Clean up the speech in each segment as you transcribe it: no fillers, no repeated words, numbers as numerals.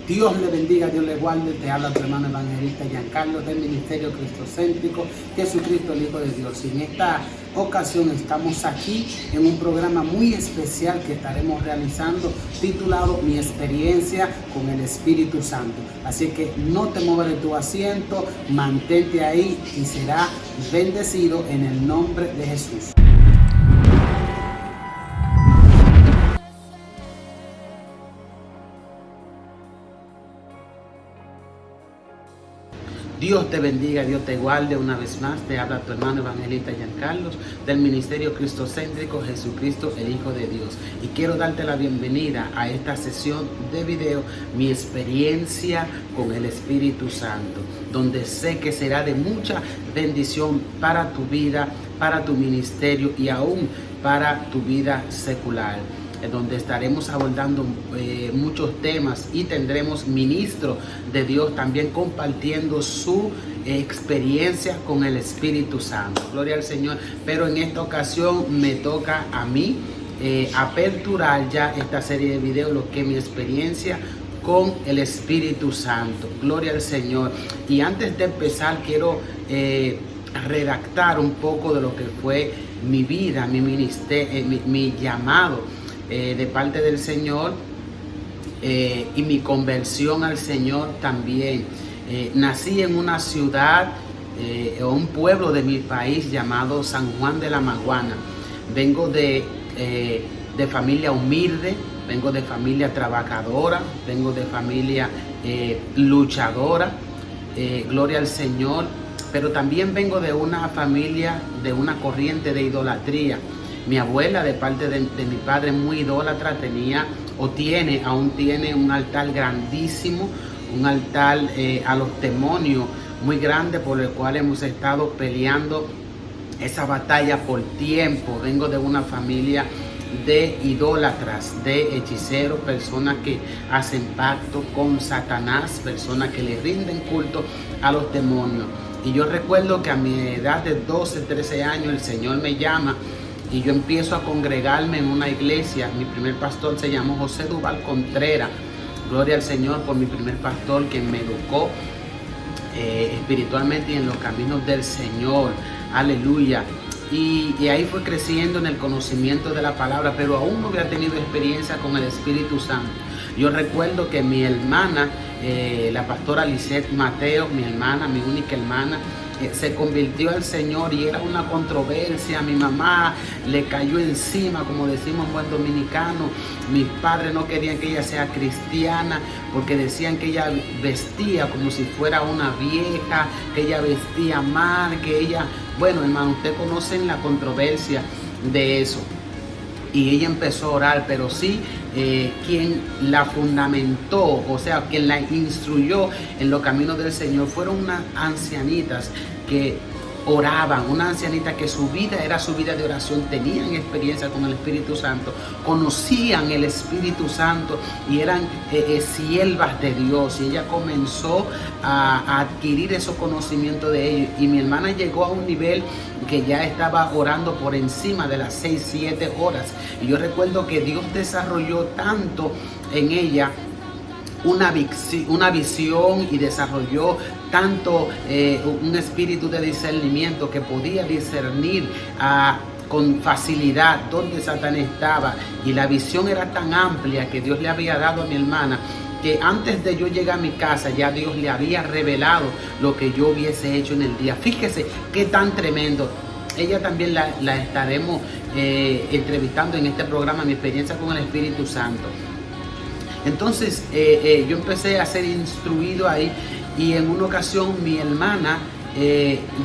Dios le bendiga, Dios le guarde. Te habla tu hermano evangelista Giancarlo del Ministerio Cristocéntrico, Jesucristo el Hijo de Dios. Y en esta ocasión estamos aquí en un programa muy especial que estaremos realizando titulado Mi experiencia con el Espíritu Santo. Así que no te muevas de tu asiento, mantente ahí y será bendecido en el nombre de Jesús. Dios te bendiga, Dios te guarde. Una vez más te habla tu hermano evangelista Giancarlo del Ministerio Cristocéntrico, Jesucristo el Hijo de Dios. Y quiero darte la bienvenida a esta sesión de video, Mi experiencia con el Espíritu Santo, donde sé que será de mucha bendición para tu vida, para tu ministerio y aún para tu vida secular, donde estaremos abordando muchos temas y tendremos ministros de Dios también compartiendo su experiencia con el Espíritu Santo. Gloria al Señor. Pero en esta ocasión me toca a mí aperturar ya esta serie de videos, lo que es mi experiencia con el Espíritu Santo. Gloria al Señor. Y antes de empezar quiero redactar un poco de lo que fue mi vida, mi ministerio, mi llamado de parte del Señor y mi conversión al Señor también. Nací en una ciudad o un pueblo de mi país llamado San Juan de la Maguana. Vengo de familia humilde, vengo de familia trabajadora, vengo de familia luchadora, gloria al Señor, pero también vengo de una familia, de una corriente de idolatría. Mi abuela, de parte de mi padre, muy idólatra, aún tiene un altar grandísimo, un altar a los demonios muy grande, por el cual hemos estado peleando esa batalla por tiempo. Vengo de una familia de idólatras, de hechiceros, personas que hacen pacto con Satanás, personas que le rinden culto a los demonios. Y yo recuerdo que a mi edad de 12, 13 años el Señor me llama y yo empiezo a congregarme en una iglesia. Mi primer pastor se llamó José Duval Contreras. Gloria al Señor por mi primer pastor, que me educó espiritualmente y en los caminos del Señor. Aleluya. Y ahí fue creciendo en el conocimiento de la palabra, pero aún no había tenido experiencia con el Espíritu Santo. Yo recuerdo que mi hermana, la pastora Lisette Mateo, mi única hermana, se convirtió al Señor y era una controversia. Mi mamá le cayó encima, como decimos en buen dominicano. Mis padres no querían que ella sea cristiana porque decían que ella vestía como si fuera una vieja, que ella vestía mal, que ella... Bueno, hermano, ustedes conocen la controversia de eso. Y ella empezó a orar, pero sí, quien la fundamentó, o sea, quien la instruyó en los caminos del Señor, fueron unas ancianitas que oraban, una ancianita que su vida era su vida de oración, tenían experiencia con el Espíritu Santo, conocían el Espíritu Santo y eran siervas de Dios. Y ella comenzó a adquirir esos conocimientos de ellos. Y mi hermana llegó a un nivel que ya estaba orando por encima de las 6, 7 horas. Y yo recuerdo que Dios desarrolló tanto en ella una visión y desarrolló tanto un espíritu de discernimiento que podía discernir con facilidad dónde Satanás estaba, y la visión era tan amplia que Dios le había dado a mi hermana, que antes de yo llegar a mi casa ya Dios le había revelado lo que yo hubiese hecho en el día. Fíjese qué tan tremendo. Ella también la estaremos entrevistando en este programa, Mi experiencia con el Espíritu Santo. Entonces yo empecé a ser instruido ahí, y en una ocasión mi hermana,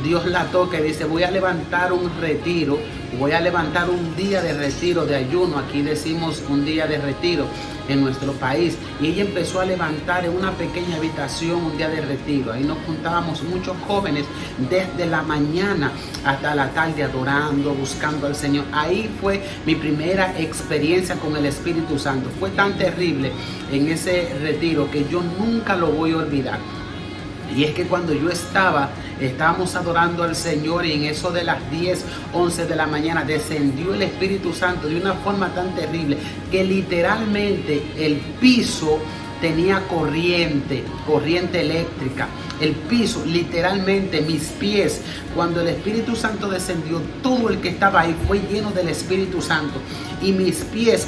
Dios la toca y dice: voy a levantar un retiro, voy a levantar un día de retiro, de ayuno. Aquí decimos un día de retiro en nuestro país. Y ella empezó a levantar en una pequeña habitación un día de retiro. Ahí nos juntábamos muchos jóvenes desde la mañana hasta la tarde adorando, buscando al Señor. Ahí fue mi primera experiencia con el Espíritu Santo. Fue tan terrible en ese retiro que yo nunca lo voy a olvidar. Y es que cuando yo estábamos adorando al Señor, y en eso de las 10, 11 de la mañana descendió el Espíritu Santo de una forma tan terrible que literalmente el piso tenía corriente eléctrica. El piso, literalmente mis pies, cuando el Espíritu Santo descendió, todo el que estaba ahí fue lleno del Espíritu Santo. Y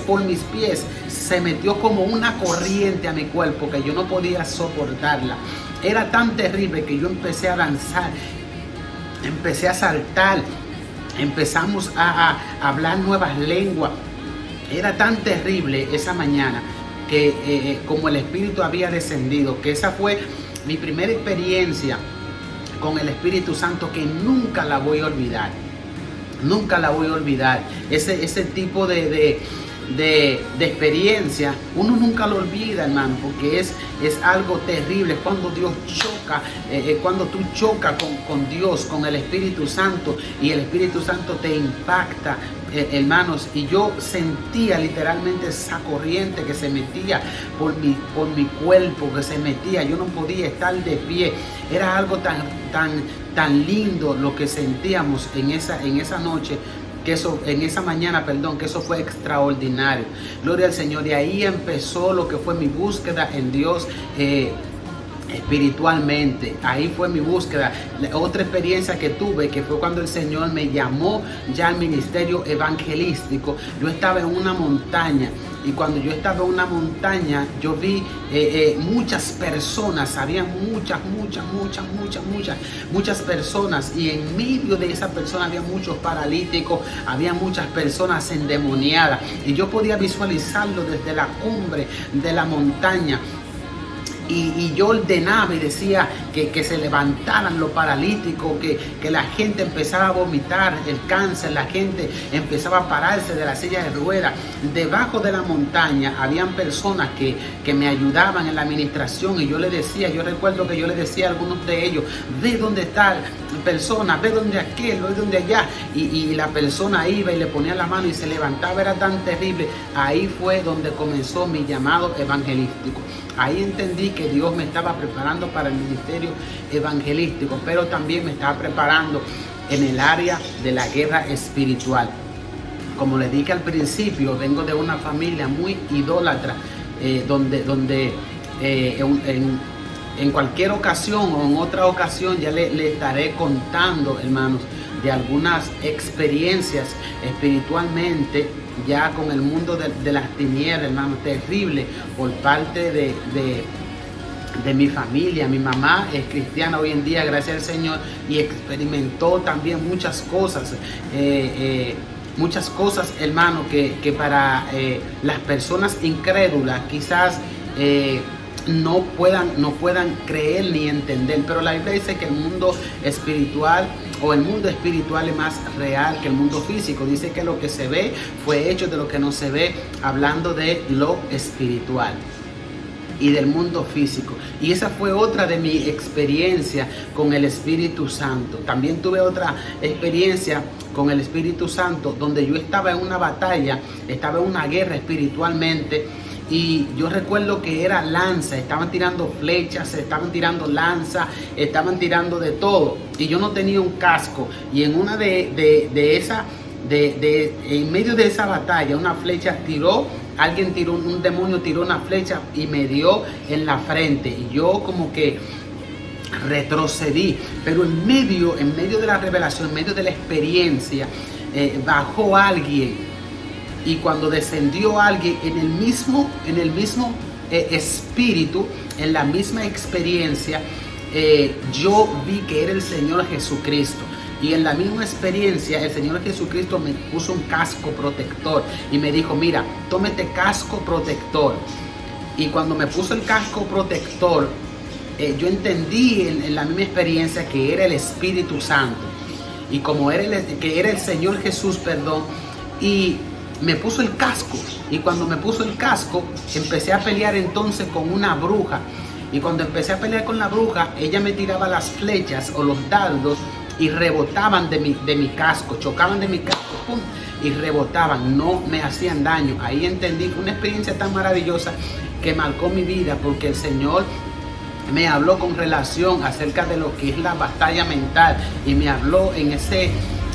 por mis pies, se metió como una corriente a mi cuerpo que yo no podía soportarla. Era tan terrible que yo empecé a danzar, empecé a saltar, empezamos a hablar nuevas lenguas. Era tan terrible esa mañana que como el Espíritu había descendido, que esa fue mi primera experiencia con el Espíritu Santo, que nunca la voy a olvidar. Nunca la voy a olvidar. Ese tipo de experiencia, uno nunca lo olvida, hermano, porque es algo terrible cuando Dios choca, cuando tú chocas con Dios, con el Espíritu Santo, y el Espíritu Santo te impacta, hermanos. Y yo sentía literalmente esa corriente que se metía por mi cuerpo, que se metía, yo no podía estar de pie. Era algo tan lindo lo que sentíamos en esa noche, en esa mañana, que eso fue extraordinario. Gloria al Señor. Y ahí empezó lo que fue mi búsqueda en Dios espiritualmente. Ahí fue mi búsqueda. Otra experiencia que tuve, que fue cuando el Señor me llamó ya al ministerio evangelístico. Yo estaba en una montaña, y cuando yo estaba en una montaña, yo vi muchas personas. Había muchas personas, y en medio de esas personas había muchos paralíticos, había muchas personas endemoniadas, y yo podía visualizarlo desde la cumbre de la montaña. Y yo ordenaba y decía que se levantaran los paralíticos, que la gente empezara a vomitar el cáncer, la gente empezaba a pararse de la silla de ruedas. Debajo de la montaña habían personas que me ayudaban en la administración, y yo recuerdo que yo le decía a algunos de ellos: ve dónde está persona, ve donde aquel, ve donde allá, y la persona iba y le ponía la mano y se levantaba. Era tan terrible. Ahí fue donde comenzó mi llamado evangelístico. Ahí entendí que Dios me estaba preparando para el ministerio evangelístico, pero también me estaba preparando en el área de la guerra espiritual. Como les dije al principio, vengo de una familia muy idólatra, donde en cualquier ocasión o en otra ocasión ya le estaré contando, hermanos, de algunas experiencias espiritualmente ya con el mundo de las tinieblas, hermano, terrible, por parte de mi familia. Mi mamá es cristiana hoy en día, gracias al Señor, y experimentó también muchas cosas, hermano, que para las personas incrédulas quizás no puedan creer ni entender. Pero la Biblia dice que el mundo espiritual es más real que el mundo físico. Dice que lo que se ve fue hecho de lo que no se ve, hablando de lo espiritual y del mundo físico. Y esa fue otra de mi experiencia con el Espíritu Santo. También tuve otra experiencia con el Espíritu Santo, donde yo estaba en una batalla, estaba en una guerra espiritualmente. Y yo recuerdo que era lanza, estaban tirando flechas, estaban tirando lanza, estaban tirando de todo. Y yo no tenía un casco. Y en una en medio de esa batalla, una flecha un demonio tiró una flecha y me dio en la frente. Y yo como que retrocedí. Pero en medio de la revelación, en medio de la experiencia, bajó alguien. Y cuando descendió alguien en el mismo espíritu, en la misma experiencia, yo vi que era el Señor Jesucristo. Y en la misma experiencia, el Señor Jesucristo me puso un casco protector y me dijo: mira, tómate casco protector. Y cuando me puso el casco protector, yo entendí en la misma experiencia que era el Espíritu Santo. Y como que era el Señor Jesús, y me puso el casco. Y cuando me puso el casco, empecé a pelear entonces con una bruja. Y cuando empecé a pelear con la bruja, ella me tiraba las flechas o los dardos y rebotaban de mi casco, chocaban de mi casco, ¡pum!, y rebotaban, no me hacían daño. Ahí entendí, fue una experiencia tan maravillosa que marcó mi vida, porque el Señor me habló con relación acerca de lo que es la batalla mental, y me habló en ese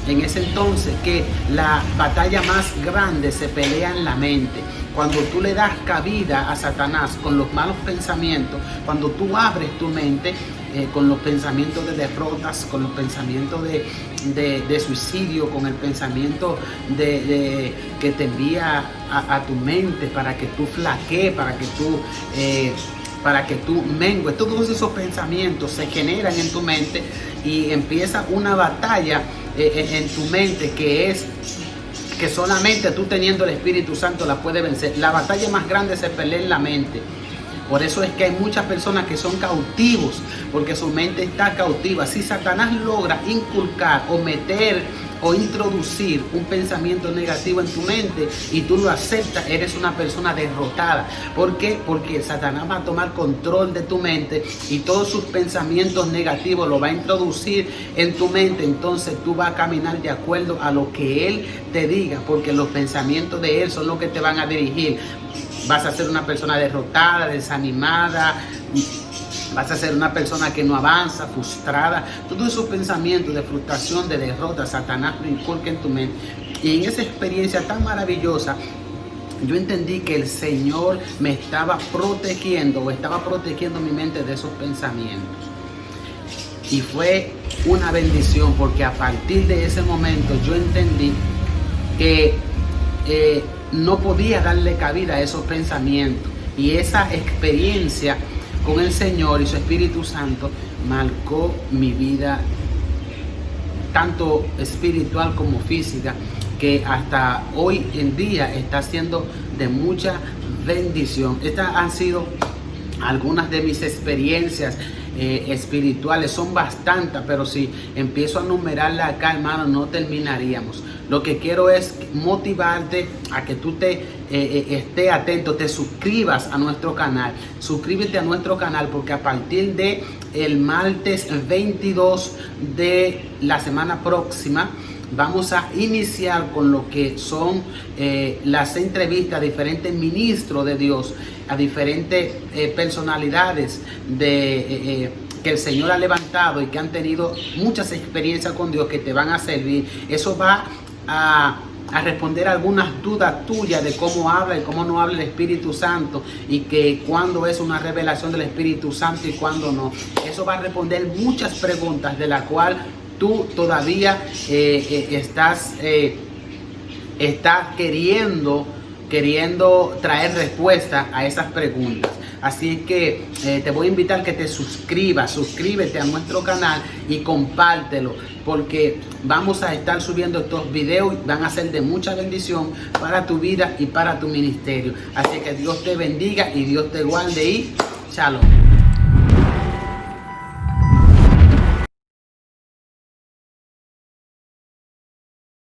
en ese entonces que la batalla más grande se pelea en la mente. Cuando tú le das cabida a Satanás con los malos pensamientos, cuando tú abres tu mente con los pensamientos de derrotas, con los pensamientos de suicidio, con el pensamiento que te envía a tu mente para que tú flaquees, para que tú mengues. Todos esos pensamientos se generan en tu mente y empieza una batalla en tu mente que solamente tú teniendo el Espíritu Santo la puedes vencer. La batalla más grande se pelea en la mente. Por eso es que hay muchas personas que son cautivos, porque su mente está cautiva. Si Satanás logra inculcar o meter o introducir un pensamiento negativo en tu mente y tú lo aceptas, eres una persona derrotada. ¿Por qué? Porque Satanás va a tomar control de tu mente y todos sus pensamientos negativos lo va a introducir en tu mente. Entonces tú vas a caminar de acuerdo a lo que él te diga, porque los pensamientos de él son los que te van a dirigir. Vas a ser una persona derrotada, desanimada, vas a ser una persona que no avanza, frustrada. Todos esos pensamientos de frustración, de derrota, Satanás lo inculca en tu mente. Y en esa experiencia tan maravillosa, yo entendí que el Señor me estaba protegiendo, o estaba protegiendo mi mente de esos pensamientos. Y fue una bendición, porque a partir de ese momento yo entendí que no podía darle cabida a esos pensamientos. Y esa experiencia con el Señor y su Espíritu Santo marcó mi vida, tanto espiritual como física, que hasta hoy en día está siendo de mucha bendición. Estas han sido algunas de mis experiencias espirituales. Son bastantes, pero si empiezo a numerarla acá, hermano, no terminaríamos. Lo que quiero es motivarte a que tú estés atento, te suscribas a nuestro canal. Suscríbete a nuestro canal, porque a partir de el martes 22 de la semana próxima vamos a iniciar con lo que son las entrevistas a diferentes ministros de Dios, a diferentes personalidades que el Señor ha levantado y que han tenido muchas experiencias con Dios, que te van a servir. Eso va a responder algunas dudas tuyas de cómo habla y cómo no habla el Espíritu Santo, y que cuándo es una revelación del Espíritu Santo y cuándo no. Eso va a responder muchas preguntas de las cuales tú todavía estás queriendo traer respuesta a esas preguntas. Así que te voy a invitar que te suscríbete a nuestro canal y compártelo, porque vamos a estar subiendo estos videos y van a ser de mucha bendición para tu vida y para tu ministerio. Así que Dios te bendiga y Dios te guarde y shalom.